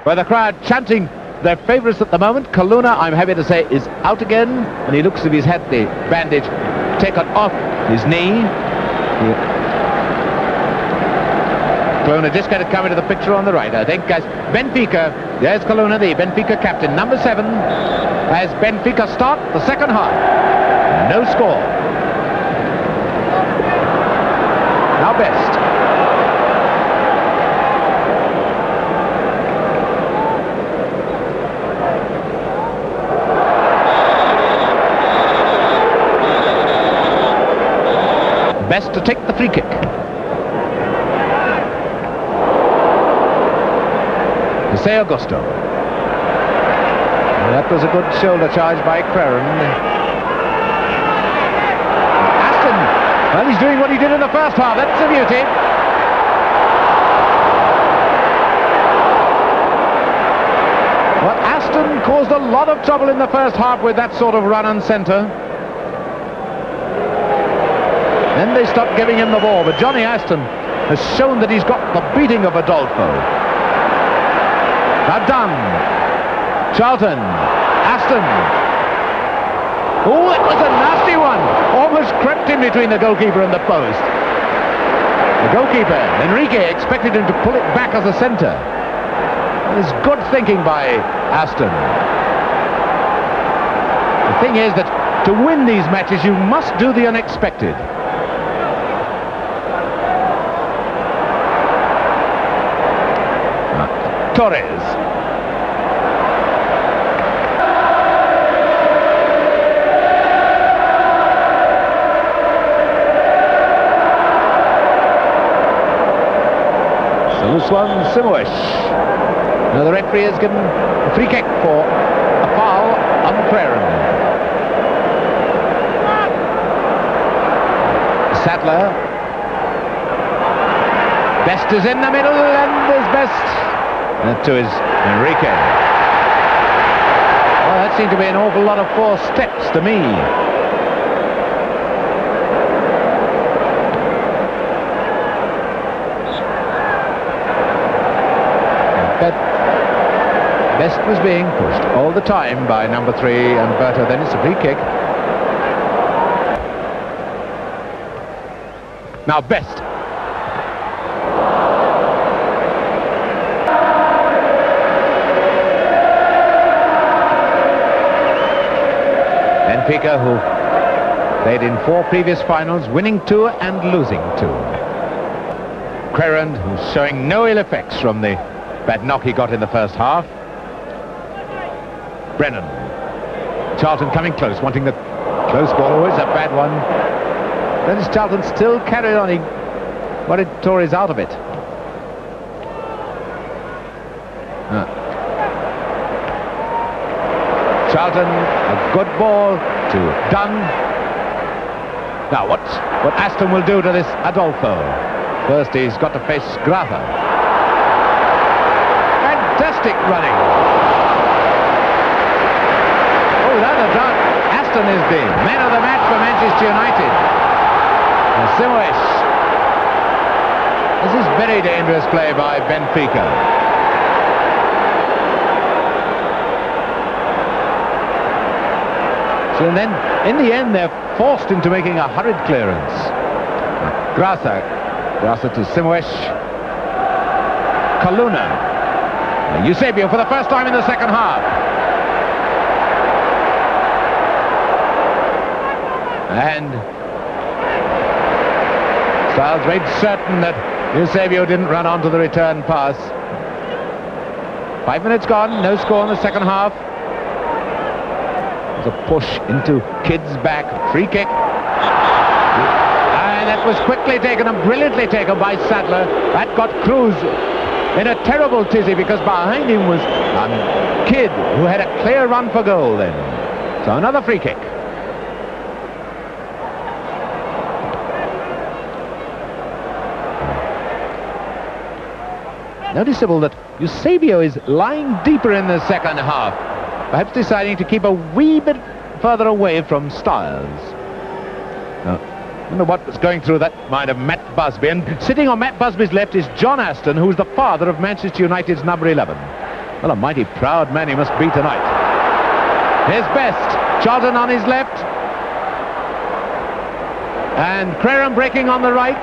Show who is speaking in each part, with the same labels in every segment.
Speaker 1: Well, the crowd chanting their favourites at the moment. Kaluna, I'm happy to say, is out again, and he looks as if he's had the bandage taken off his knee. Kaluna just going to come into the picture on the right, I think, as Benfica, there's Kaluna, the Benfica captain, number 7, as Benfica start the second half. No score. Now Best. Best to take the free kick. Jose Augusto. That was a good shoulder charge by Creran. Aston, well, he's doing what he did in the first half. That's a beauty. Well, Aston caused a lot of trouble in the first half with that sort of run and centre. Then they stopped giving him the ball, but Johnny Aston has shown that he's got the beating of Adolfo. Now Dunn, Charlton, Aston. Oh, that was a nasty one. Almost crept in between the goalkeeper and the post. The goalkeeper, Enrique, expected him to pull it back as a centre. It's good thinking by Aston. The thing is that to win these matches, you must do the unexpected. Torres. Saluswan Simoes. Now the referee has given a free kick for a foul on Creran. Sattler. Best is in the middle, and there's Best. To his Enrique. Well, that seemed to be an awful lot of 4 steps to me. Best was being pushed all the time by number 3 and Berto. Then it's a free kick. Now Best. Benfica, who played in 4 previous finals, winning 2 and losing 2. Creran, who's showing no ill effects from the bad knock he got in the first half. Brennan. Charlton coming close, wanting the close ball, always a bad one. Then Charlton still carried on. He wanted Torres out of it. Charlton, a good ball to Dunn. Now what Aston will do to this Adolfo. First he's got to face Grata. Fantastic running. Oh, Aston is the man of the match for Manchester United. And Simoes. This is very dangerous play by Benfica. And then, in the end, they're forced into making a hurried clearance. Grasa to Simoes. Kaluna. Eusebio for the first time in the second half. And Styles made certain that Eusebio didn't run onto the return pass. 5 minutes gone, no score in the second half. A push into Kidd's back, free kick, and that was quickly taken and brilliantly taken by Sadler. That got Cruz in a terrible tizzy because behind him was Kidd, who had a clear run for goal then. So another free kick. Noticeable that Eusebio is lying deeper in the second half, perhaps deciding to keep a wee bit further away from Styles. I wonder what was going through that mind of Matt Busby. And sitting on Matt Busby's left is John Aston, who's the father of Manchester United's number 11. Well, a mighty proud man he must be tonight. His best. Charlton on his left. And Creran breaking on the right.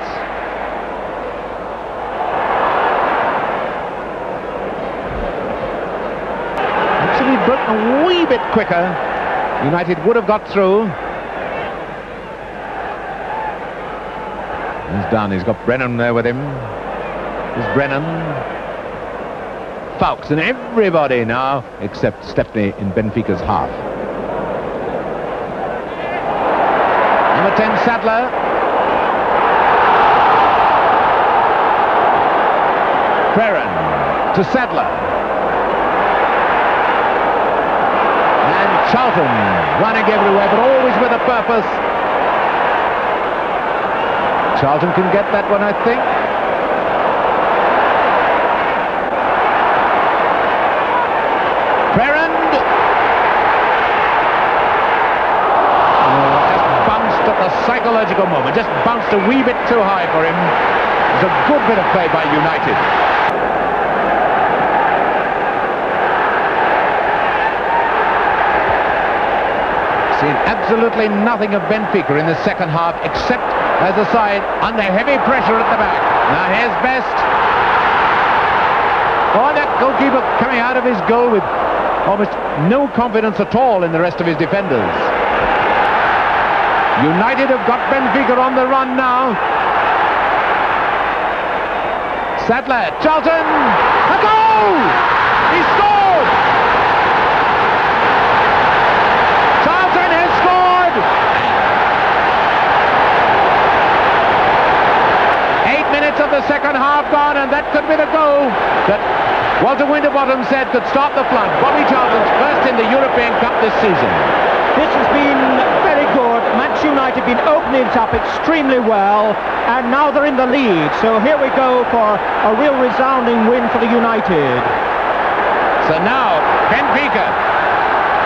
Speaker 1: Actually broken a wee bit quicker. United would have got through. He's done. He's got Brennan there with him. There's Brennan. Fawkes and everybody now except Stepney in Benfica's half. Number 10, Sadler. Creran to Sadler. And Charlton running everywhere, but always with a purpose. Charlton can get that one, I think. Creran. Just bounced at the psychological moment. Just bounced a wee bit too high for him. It was a good bit of play by United. Seen absolutely nothing of Benfica in the second half, except as a side under heavy pressure at the back. Now here's Best. Oh, that goalkeeper coming out of his goal with almost no confidence at all in the rest of his defenders. United have got Benfica on the run now. Sadler, Charlton, a goal! He scored! Charlton has scored! 8 minutes of the second half gone, and that could be the goal that Walter Winterbottom said could stop the flood. Bobby Charlton's first in the European Cup this season.
Speaker 2: This has been very good. Manchester United have been opening it up extremely well, and now they're in the lead. So here we go for a real resounding win for the United.
Speaker 1: So now Benfica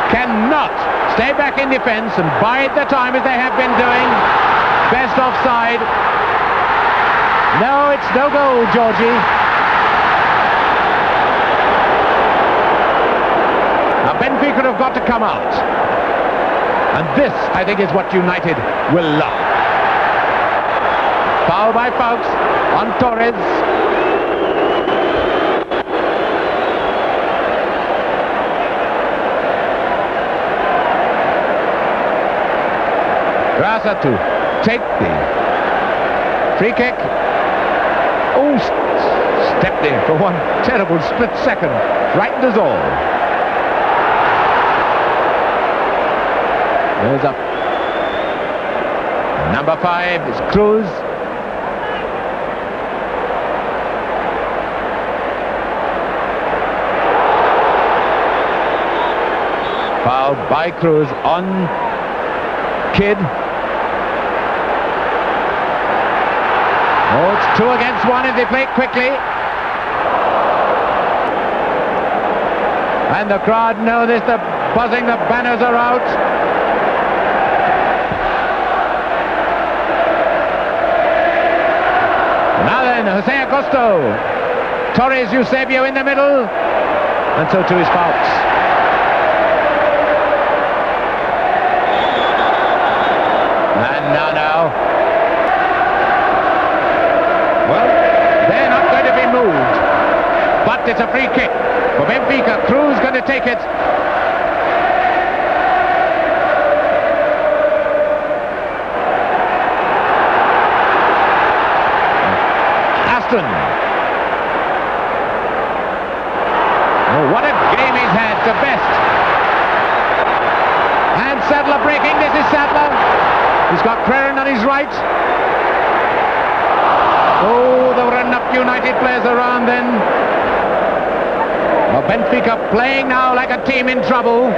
Speaker 1: cannot stay back in defence and bide the time as they have been doing. Best offside. No, it's no goal, Georgie. Now Benfica have got to come out. And this, I think, is what United will love. Foul by Fawkes on Torres. Rasa to take the free kick. Oh, stepped in for one terrible split second. Frightened us all. Goes up. Number 5 is Cruz. Foul by Cruz on Kidd. Oh, it's 2 against 1 if they play it quickly. And the crowd know this, they're buzzing, the banners are out. Now then, Jose Acosto. Torres, Eusebio in the middle. And so too is Fawkes. And now. Well, they're not going to be moved. But it's a free kick for Benfica. Cruz going to take it. Oh, what a game he's had, the best. And Sadler breaking, this is Sadler. He's got Creran on his right. Oh, there were enough United players around then. Well, Benfica playing now like a team in trouble.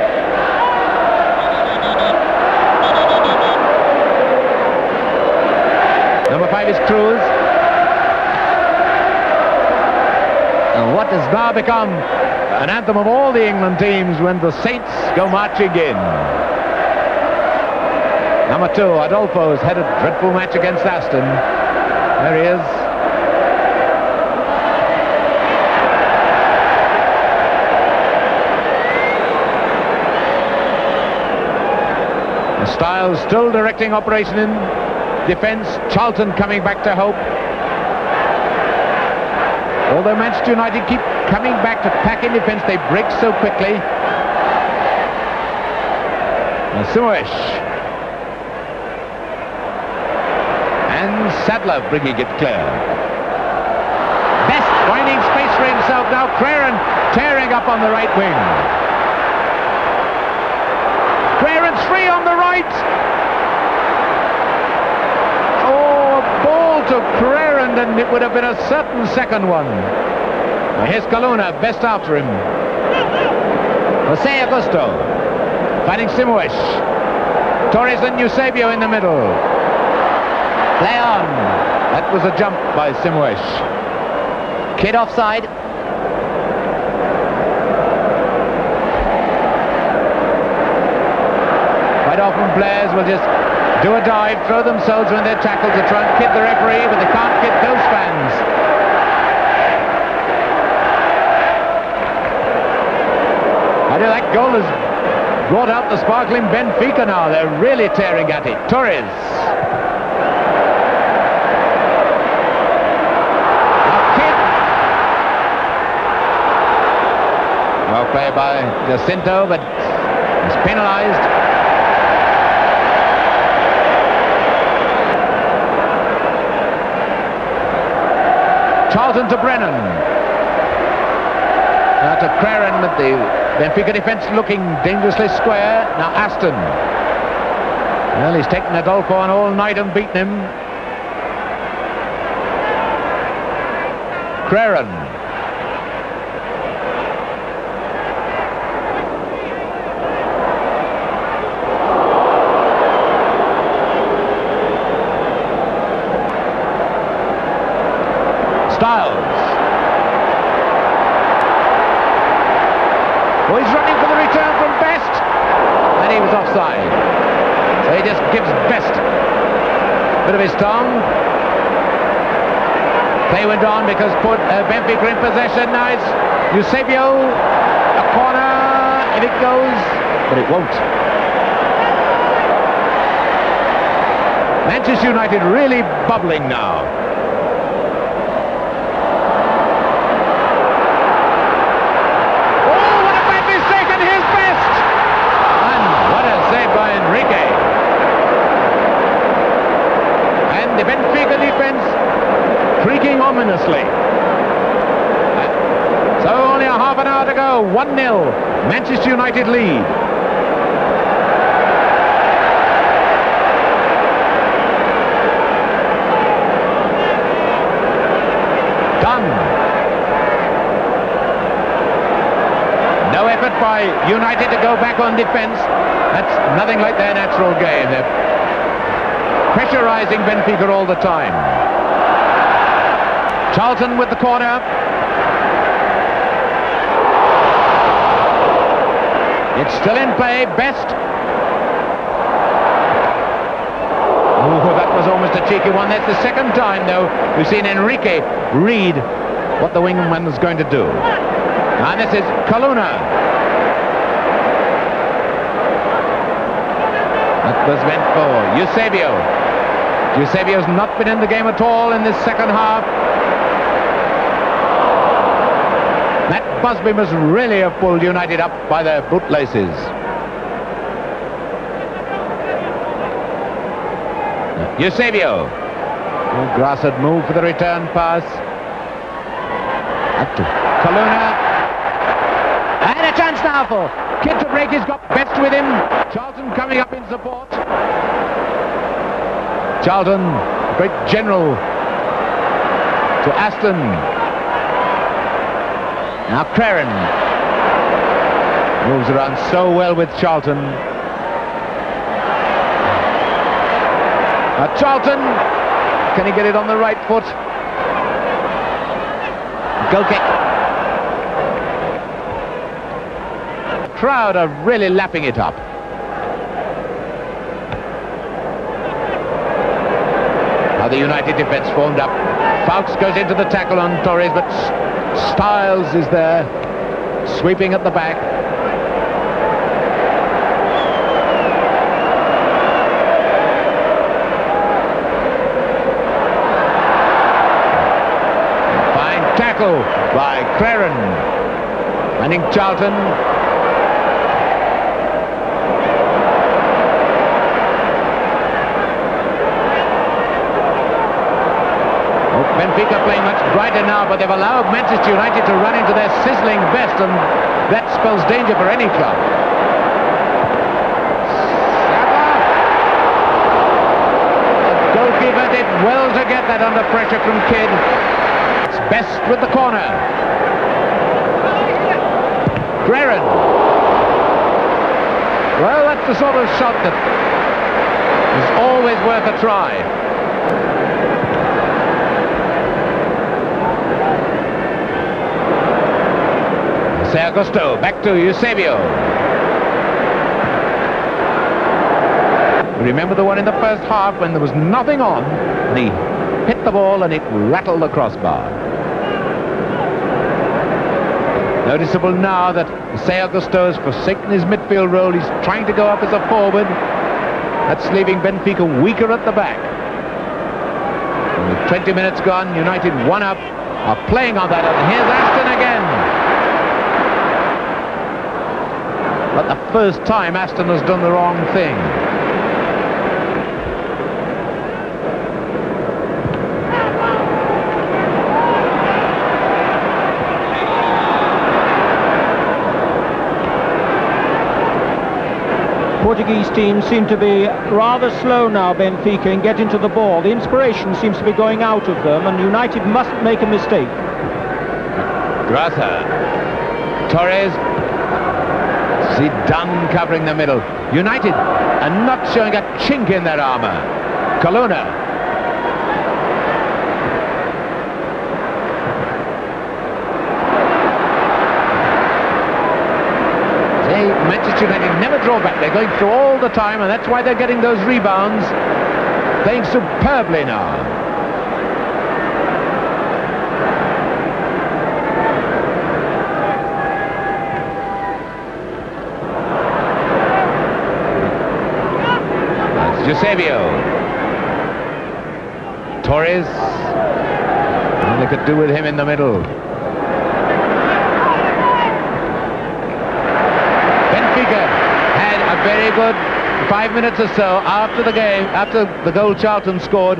Speaker 1: Number 5 is Cruz. And what has now become an anthem of all the England teams when the Saints go marching in. Number 2, Adolfo's had a dreadful match against Aston. There he is. Styles still directing operation in defence. Charlton coming back to hope. Although Manchester United keep coming back to pack in defence, they break so quickly. Simoes. And Sadler bringing it clear. Best finding space for himself now. Craren tearing up on the right wing. Craren's free on the right. Oh, a ball to Craren, and it would have been a certain second one. Here's Coluna, Best after him. Jose Augusto finding Simoes. Torres and Eusebio in the middle. Play on. That was a jump by Simoes. Kid offside. Quite often players will just do a dive, throw themselves when they're tackled to try and kid the referee, but they can't kid those fans. I know that goal has brought out the sparkling Benfica now. They're really tearing at it. Torres. Well played by Jacinto, but he's penalised. Charlton to Brennan. Now to Craren with the Benfica defence looking dangerously square. Now Aston. Well, he's taken Adolfo on all night and beaten him. Craren. Styles. Oh, he's running for the return from Best, and he was offside. So he just gives Best a bit of his tongue. Play went on because Benfica in possession. Now it's Eusebio, a corner, if it goes, but it won't. Manchester United really bubbling now. The Benfica defence creaking ominously. So only a half an hour to go. 1-0. Manchester United lead. Done. No effort by United to go back on defence. That's nothing like their natural game. They're pressurising Benfica all the time. Charlton with the corner. It's still in play. Best. Oh, that was almost a cheeky one. That's the second time, though, we've seen Enrique read what the wingman was going to do. And this is Coluna. That was meant for Eusebio. Eusebio's not been in the game at all in this second half. Matt Busby must really have pulled United up by their bootlaces. Eusebio. Oh, Grass had moved for the return pass. Up to Coluna. And a chance now for Kid to break. He's got Best with him. Charlton coming up in support. Charlton, great general to Aston. Now Craren moves around so well with Charlton. Now Charlton, can he get it on the right foot? Goal kick. The crowd are really lapping it up. Now the United defence formed up. Fawkes goes into the tackle on Torres, but Styles is there, sweeping at the back. tackle by Claren. Finding Charlton. Benfica playing much brighter now, but they've allowed Manchester United to run into their sizzling best, and that spells danger for any club. The goalkeeper did well to get that under pressure from Kidd. It's Best with the corner. Claren. Well, that's the sort of shot that is always worth a try. Augusto, back to Eusebio. Remember the one in the first half when there was nothing on, and he hit the ball and it rattled the crossbar. Noticeable now that Augusto has forsaken his midfield role. He's trying to go up as a forward. That's leaving Benfica weaker at the back. And with 20 minutes gone, United one up, are playing on that, and here's Aston again. But the first time Aston has done the wrong thing.
Speaker 2: Portuguese team seem to be rather slow now, Benfica, in getting to the ball. The inspiration seems to be going out of them, and United mustn't make a mistake.
Speaker 1: Graça. Torres. Zidane covering the middle. United are not showing a chink in their armour. Coluna. Manchester United never draw back. They're going through all the time, and that's why they're getting those rebounds. Playing superbly now. Eusebio. Torres. All they could do with him in the middle. Benfica had a very good 5 minutes or so after the game, after the goal Charlton scored.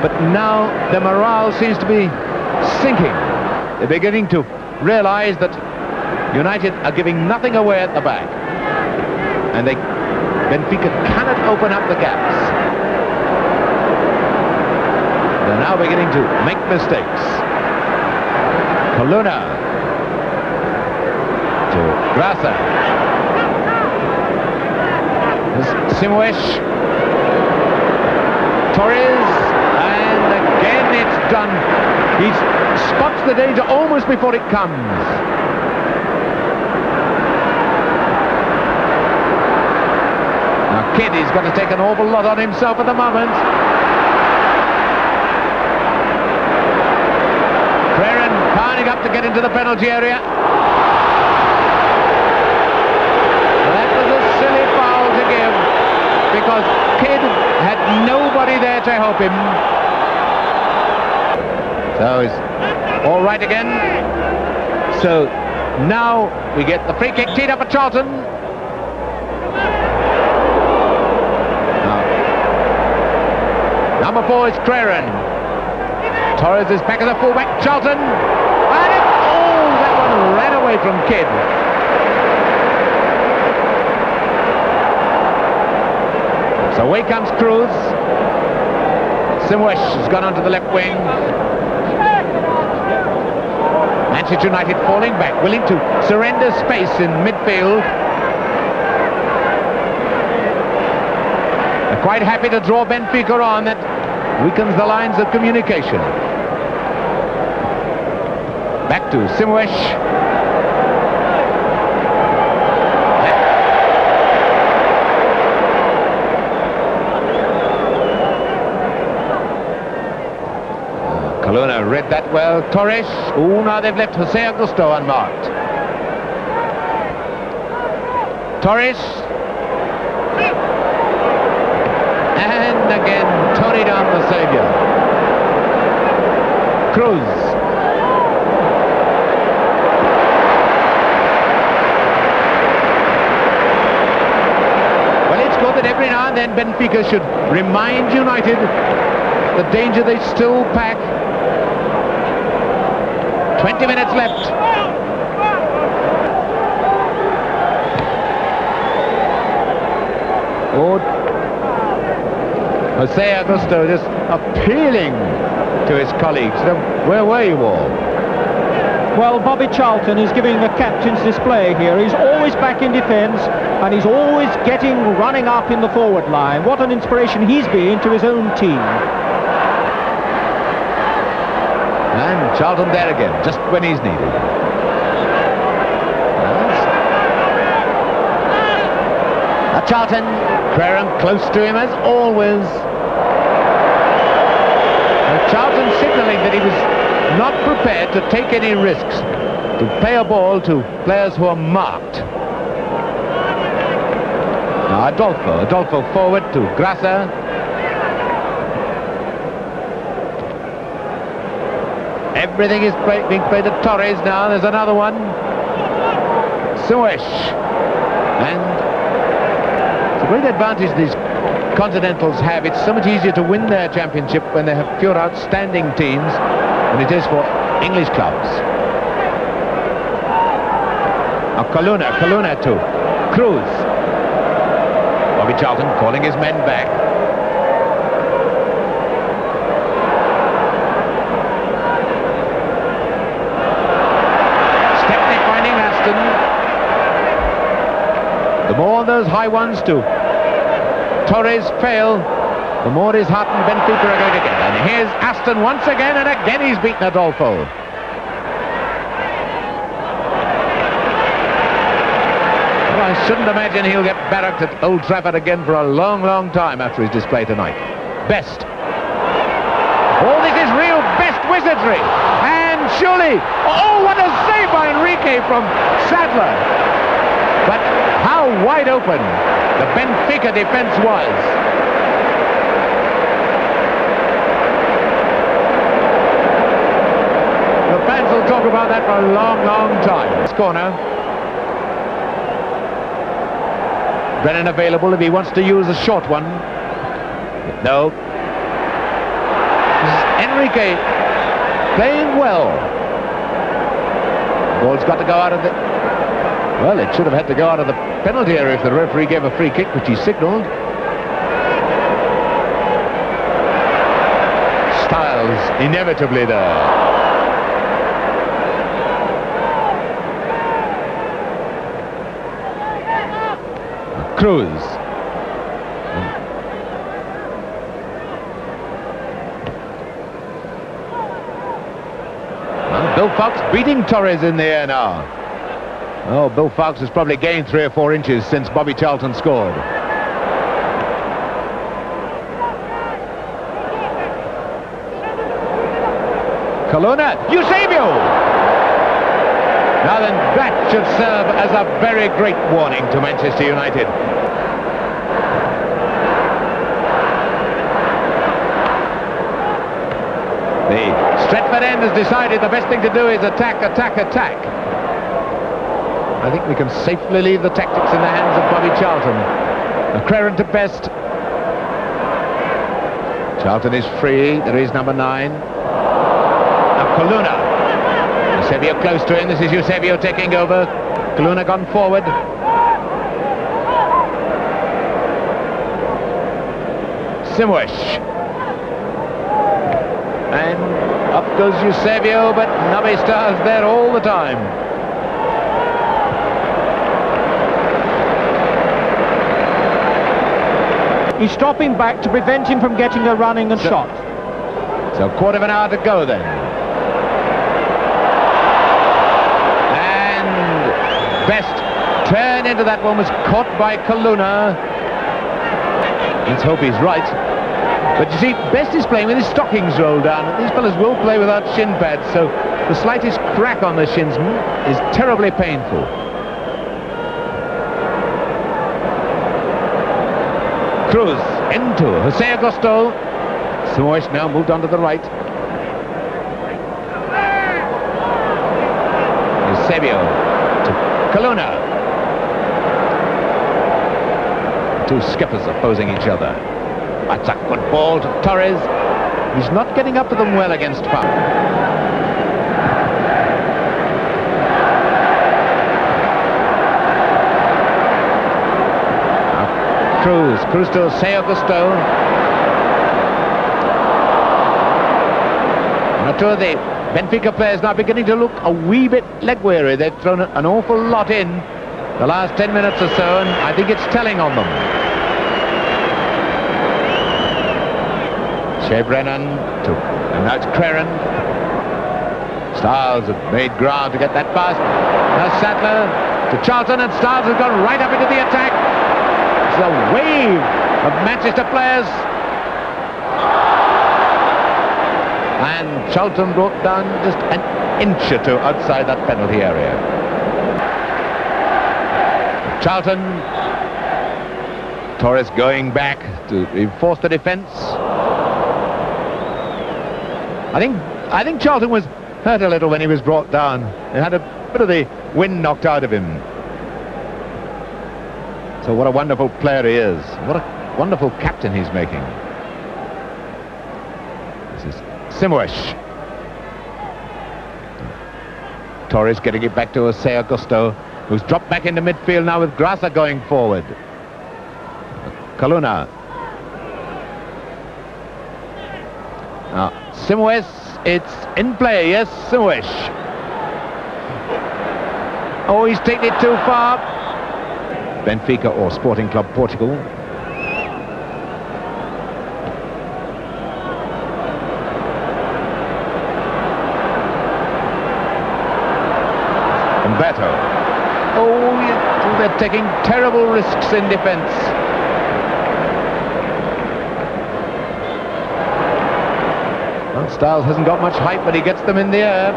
Speaker 1: But now the morale seems to be sinking. They're beginning to realise that United are giving nothing away at the back. And Benfica cannot open up the gaps. They're now beginning to make mistakes. Coluna to Graça. Simoes. Torres, and again it's done. He spots the danger almost before it comes. Kidd, he's got to take an awful lot on himself at the moment. Claren pounding up to get into the penalty area. That was a silly foul to give, because Kidd had nobody there to help him. So he's all right again. So now we get the free kick teed up at Charlton. Number 4 is Claren. Torres is back as a fullback. Charlton. And that one ran away from Kidd. So away comes Cruz. Simoes has gone onto the left wing. Manchester United falling back, willing to surrender space in midfield. They're quite happy to draw Benfica on. That weakens the lines of communication. Back to Simoes. Coluna read that well. Torres. Oh, now they've left Jose Augusto unmarked. Torres. And again, Tony down the saviour. Cruz. and Benfica should remind United the danger they still pack. 20 minutes left. Oh, Jose Augusto just appealing to his colleagues. Where were you all?
Speaker 2: Well, Bobby Charlton is giving a captain's display here. He's always back in defence, and he's always running up in the forward line. What an inspiration he's been to his own team.
Speaker 1: And Charlton there again, just when he's needed. Charlton, Crerham close to him as always. Charlton signalling that he was not prepared to take any risks, to play a ball to players who are marked. Now Adolfo forward to Grassa. Everything is being played at Torres now. There's another one. Suesh. And it's a great advantage these continentals have. It's so much easier to win their championship when they have fewer outstanding teams than it is for English clubs. Now Coluna to Cruz. Bobby Charlton calling his men back. Stepney finding Aston. The more those high ones to Torres fail, the more disheartened Benfica are going to get. And here's Aston once again, and again he's beaten Adolfo. Well, I shouldn't imagine he'll get barracked at Old Trafford again for a long, long time after his display tonight. Best. Oh, this is real Best wizardry. And surely, oh, what a save by Enrique from Sadler. But how wide open the Benfica defence was. The fans will talk about that for a long, long time. This corner. Brennan available if he wants to use a short one. No. This is Enrique playing well. The ball's got to go out of the... Well, it should have had to go out of the penalty area if the referee gave a free kick, which he signalled. Styles inevitably there. Cruz. Well, Bill Fox beating Torres in the air now. Oh, Bill Fox has probably gained 3 or 4 inches since Bobby Charlton scored. Coluna, Eusebio! Now then, that should serve as a very great warning to Manchester United. The Stretford end has decided the best thing to do is attack, attack, attack. I think we can safely leave the tactics in the hands of Bobby Charlton. Crerham to Best. Charlton is free. There is number 9. Now Coluna. Eusebio close to him. This is Eusebio taking over. Coluna gone forward. Simwish. And up goes Eusebio, but Navesta's there all the time.
Speaker 2: He's dropping back to prevent him from getting a running and shot.
Speaker 1: So a quarter of an hour to go then. And Best turn into that one, was caught by Coluna. Let's hope he's right. But you see, Best is playing with his stockings rolled down. These fellas will play without shin pads, so the slightest crack on the shins is terribly painful. Cruz into Jose Augusto. Suarez now moved on to the right. Eusebio to Coluna. Two skippers opposing each other. That's a good ball to Torres. He's not getting up to them well against foul. Cruz to Seo Gusto. Two of the Benfica players now beginning to look a wee bit leg weary. They've thrown an awful lot in the last 10 minutes or so, and I think it's telling on them. Shea Brennan and now it's Creren. Stiles have made ground to get that pass. Now Sattler to Charlton, and Stiles has gone right up into the attack. It's a wave of Manchester players. And Charlton brought down just an inch or two outside that penalty area. Charlton. Torres going back to reinforce the defence. I think Charlton was hurt a little when he was brought down. He had a bit of the wind knocked out of him. So what a wonderful player he is. What a wonderful captain he's making. This is Simoes. Torres getting it back to Jose Augusto, who's dropped back into midfield now with Grasa going forward. Kaluna. Now, Simoes, it's in play, yes, Simoes. Oh, he's taken it too far. Benfica or Sporting Club Portugal. Umberto. Oh, they're taking terrible risks in defence. Well, Stiles hasn't got much height, but he gets them in the air.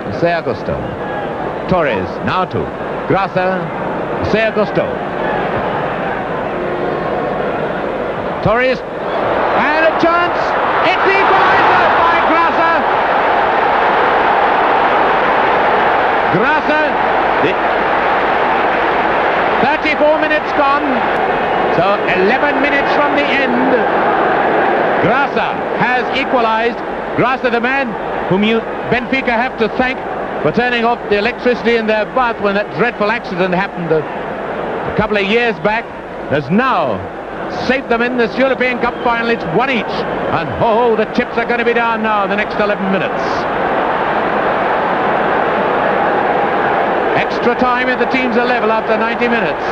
Speaker 1: Jose Augusto. Torres, now to Grasa. Jose Augusto. Torres. And a chance. It's the equaliser by Grasa. Grasa. 34 minutes gone. So 11 minutes from the end. Grasa has equalised. Grasa, the man whom Benfica have to thank for turning off the electricity in their bath when that dreadful accident happened a couple of years back, has now saved them in this European Cup final. It's one each, and oh, the chips are going to be down now in the next 11 minutes. Extra time and the teams are level after 90 minutes.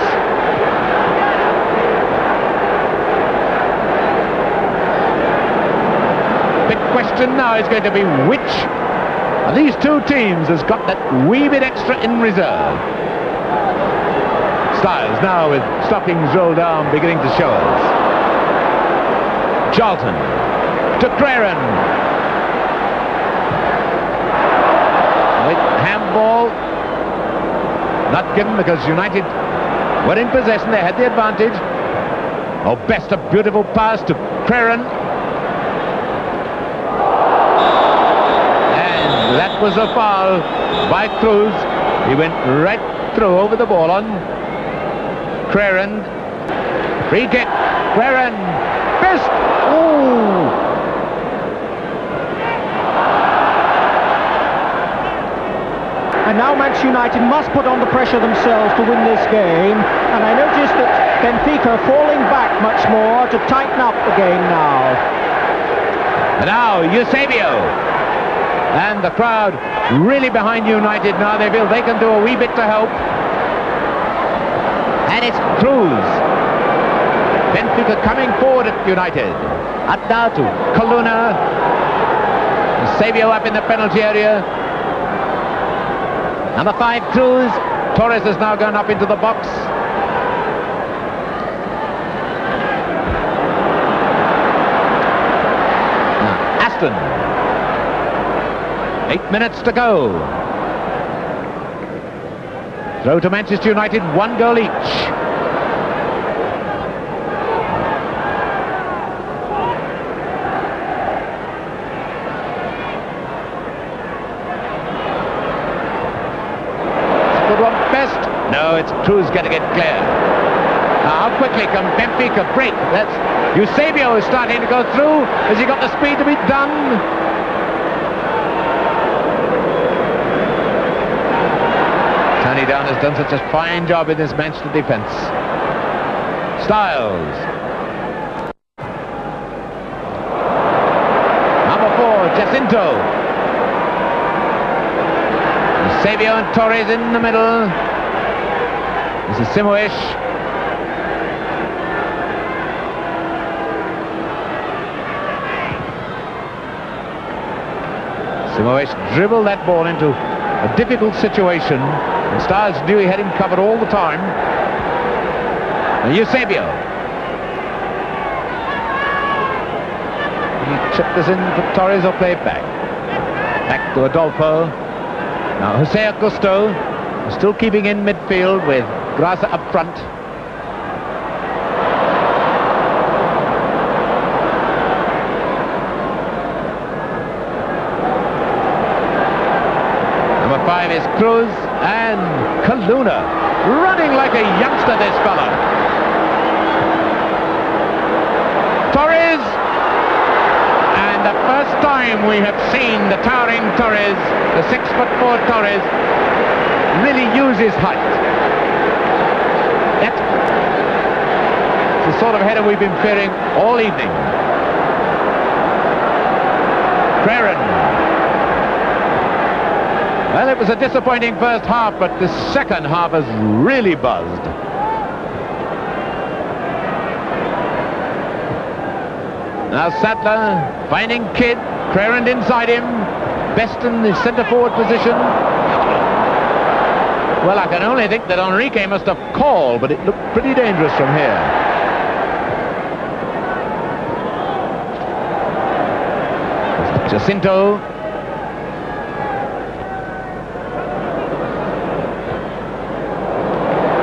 Speaker 1: Big question now is going to be which of these two teams has got that wee bit extra in reserve. Stiles now with stockings rolled down beginning to show us. Charlton to Creren. With handball. Not given because United were in possession. They had the advantage. Oh, best a beautiful pass to Creren. And that was a foul by Cruz. He went right through over the ball on Creren. Free kick. Creren. Fist. Ooh.
Speaker 2: And now Manchester United must put on the pressure themselves to win this game. And I noticed that Benfica are falling back much more to tighten up the game now.
Speaker 1: And now Eusebio. And the crowd really behind United now. They feel they can do a wee bit to help. And it's Cruz. Benfica coming forward at United. Up now to Kaluna. Eusebio up in the penalty area. Number 5, Cruz. Torres has now gone up into the box. Now, Aston. 8 minutes to go. Throw to Manchester United, 1 goal each. No, it's Cruz getting it clear. Now, how How quickly can Benfica break? That's Eusebio is starting to go through. Has he got the speed to be done? Tony Down has done such a fine job in this Manchester defence. Styles. Number 4, Jacinto. Eusebio and Torres in the middle. This is Simoes. Simoes dribbled that ball into a difficult situation. And Styles knew he had him covered all the time. And Eusebio. He chipped this in for Torres or play it back. Back to Adolfo. Now Jose Augusto still keeping in midfield with Grasa up front. Number 5 is Cruz, and Kaluna running like a youngster, this fella. Torres, and the first time we have seen the towering Torres, the 6'4" Torres, really use his height. That's the sort of header we've been fearing all evening. Creren. Well, it was a disappointing first half, but the second half has really buzzed. Now Sattler finding Kidd, Creren inside him, Best in the centre forward position. Well, I can only think that Enrique must have called, but it looked pretty dangerous from here. Jacinto.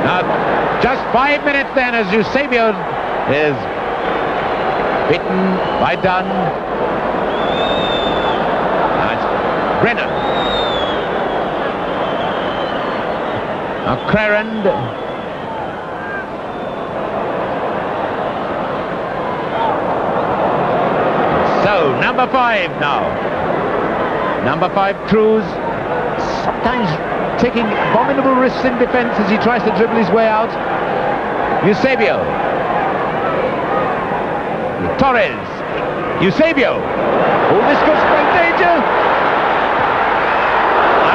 Speaker 1: Now, just 5 minutes then as Eusebio is beaten by Dunn. Now it's Brennan. Now Crerand. So, number 5 now. Number 5, Cruz. Sometimes taking abominable risks in defence as he tries to dribble his way out. Eusebio. Torres. Eusebio. Oh, this could spell danger.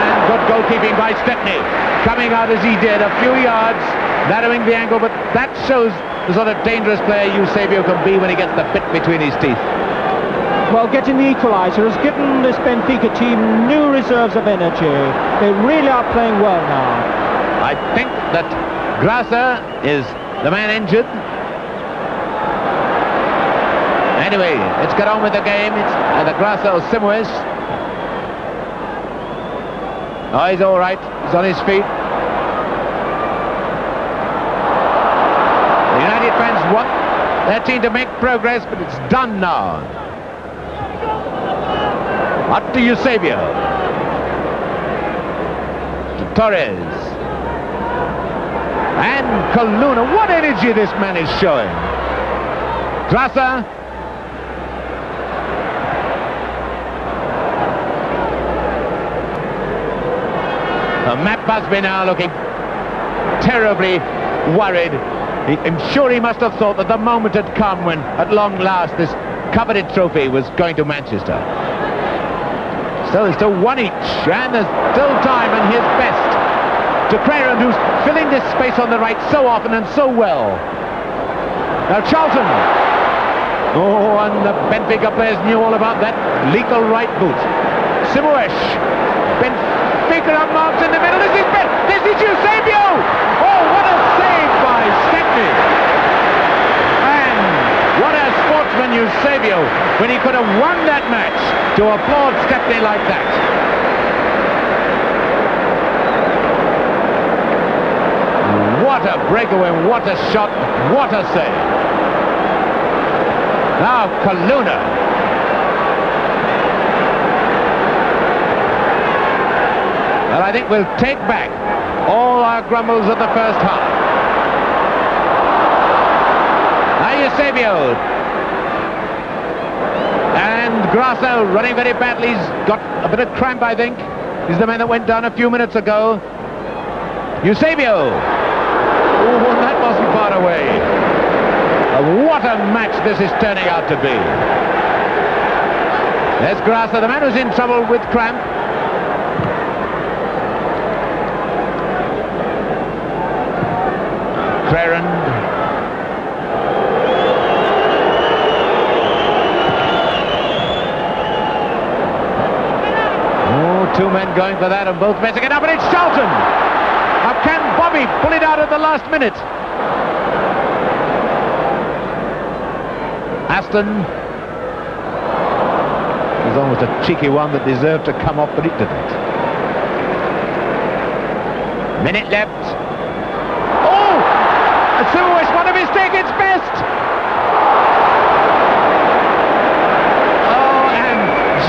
Speaker 1: And good goalkeeping by Stepney. Coming out as he did, a few yards, narrowing the angle, but that shows the sort of dangerous player Eusebio can be when he gets the bit between his teeth.
Speaker 2: Well, getting the equaliser has given this Benfica team new reserves of energy. They really are playing well now.
Speaker 1: I think that Grasa is the man injured. Anyway, let's get on with the game. It's either Grasa or Simoes. Oh, he's all right. He's on his feet. The United fans want their team to make progress, but it's done now. Up to Eusebio. To Torres. And Kaluna. What energy this man is showing. Grasa. Matt Busby now looking terribly worried. I'm sure he must have thought that the moment had come when, at long last, this coveted trophy was going to Manchester. Still, it's still one each, and there's still time, and here's Best to Crerand, who's filling this space on the right so often and so well. Now Charlton. Oh, and the Benfica players knew all about that lethal right boot. Simoes. Benfica up marks in the middle. This is Best. This is Eusebio. Oh, what a save by Stepney. And what a sportsman Eusebio, when he could have won that match, to applaud Stepney like that. What a breakaway, what a shot, what a save. Now Kaluna. Well, I think we'll take back all our grumbles of the first half. Eusebio. And Grasso running very badly. He's got a bit of cramp, I think. He's the man that went down a few minutes ago. Eusebio. Oh, that wasn't far away. What a match this is turning out to be. There's Grasso, the man who's in trouble with cramp. Crerand. Oh, two men going for that and both messing it up, and it's Charlton. Now can Bobby pull it out at the last minute? Aston. It was almost a cheeky one that deserved to come off, but it didn't. Minute left. Oh! Suarez, one of his take its best! Oh, and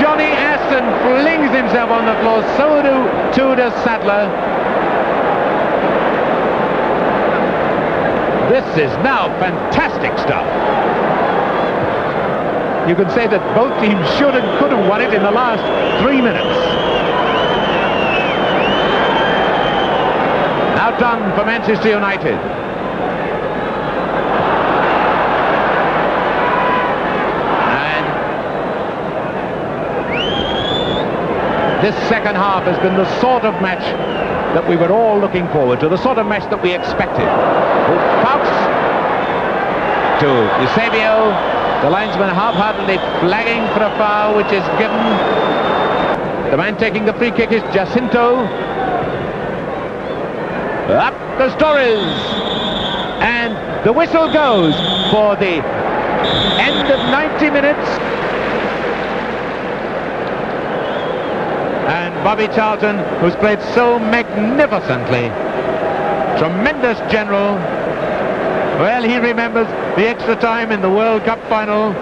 Speaker 1: Johnny Aston flings himself on the floor. So does Sadler. This is now fantastic stuff. You can say that both teams should and could have won it in the last 3 minutes. Now done for Manchester United. And this second half has been the sort of match that we were all looking forward to, the sort of match that we expected. Fouts to Eusebio. The linesman half-heartedly flagging for a foul, which is given. The man taking the free kick is Jacinto. Up goes Torres. And the whistle goes for the end of 90 minutes. And Bobby Charlton, who's played so magnificently, tremendous general. Well, he remembers the extra time in the World Cup final